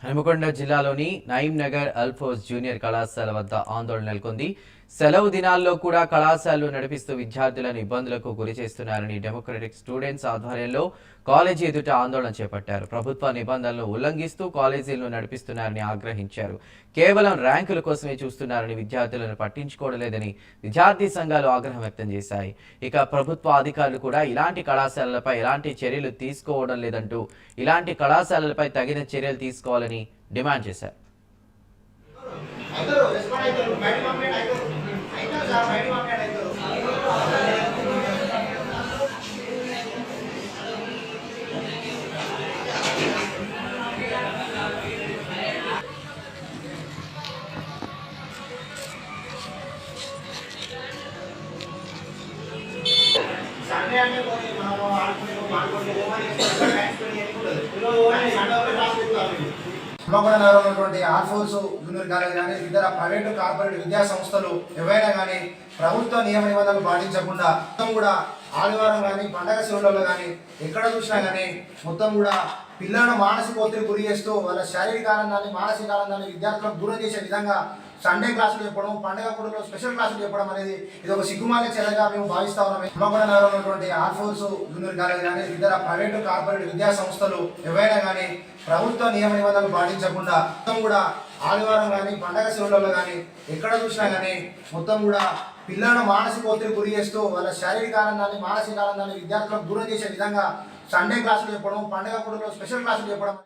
హనుమకొండ జిల్లాలోని నయీం నగర్ అల్ఫోజ్ జూనియర్ కళాశాల వద్ద ఆందోళన నెలకొంది. సెలవు దినాల్లో కూడా కళాశాలలు నడిపిస్తూ విద్యార్థులను ఇబ్బందులకు గురి చేస్తున్నారని డెమోక్రటిక్ స్టూడెంట్స్ ఆధ్వర్యంలో కాలేజీ ఎదుట ఆందోళన చేపట్టారు. ప్రభుత్వ నిబంధనలను ఉల్లంఘిస్తూ కాలేజీలను నడిపిస్తున్నారని ఆగ్రహించారు. కేవలం ర్యాంకుల కోసమే చూస్తున్నారని, విద్యార్థులను పట్టించుకోవడం లేదని విద్యార్థి సంఘాలు ఆగ్రహం వ్యక్తం చేశాయి. ఇక ప్రభుత్వ అధికారులు కూడా ఇలాంటి కళాశాలలపై ఎలాంటి చర్యలు తీసుకోవడం లేదంటూ ఇలాంటి కళాశాలలపై తగిన చర్యలు తీసుకోవాలని డిమాండ్ చేశారు. సండే అంటే మనం హనుమకొండలో ఉన్నటువంటి ఆర్ఫోర్స్ జూనియర్ కాలేజ్ కానీ ఇతర ప్రైవేటు కార్పొరేట్ విద్యా సంస్థలు ఏవైనా కానీ ప్రభుత్వ నియమ నిబంధనలు పాటించకుండా మొత్తం కూడా ఆదివారం కానీ పండగ సెలవులలో కానీ ఎక్కడ చూసినా కానీ మొత్తం కూడా పిల్లలను మానసిక ఒత్తిడి గురి చేస్తూ వాళ్ళ శారీరక ఆనందాన్ని మానసిక ఆనందాన్ని విద్యార్థులకు దూరం చేసే విధంగా సండే క్లాసులు చెప్పడం, పండుగ పూటలో స్పెషల్ క్లాసులు చెప్పడం అనేది ఇది ఒక సిగ్గుమాల చర్యగా మేము భావిస్తా ఉన్నాం. హనుమకొండలో ఉన్నటువంటి ఆర్ఫోర్స్ జూనియర్ కాలేజ్ కానీ ఇతర ప్రైవేటు కార్పొరేట్ విద్యా సంస్థలు ఏవైనా కానీ ప్రభుత్వ నియమ నిబంధనలు పాటించకుండా మొత్తం కూడా ఆదివారం కానీ పండగ సెలవులలో కానీ ఎక్కడ చూసినా కానీ మొత్తం కూడా పిల్లలను మానసిక ఒత్తిడి గురి చేస్తూ వాళ్ళ శారీరక ఆనందాన్ని మానసిక ఆనందాన్ని విద్యార్థులకు దూరం చేసే విధంగా సండే క్లాసులు చెప్పడం, పండుగ పూటలో స్పెషల్ క్లాసులు చెప్పడం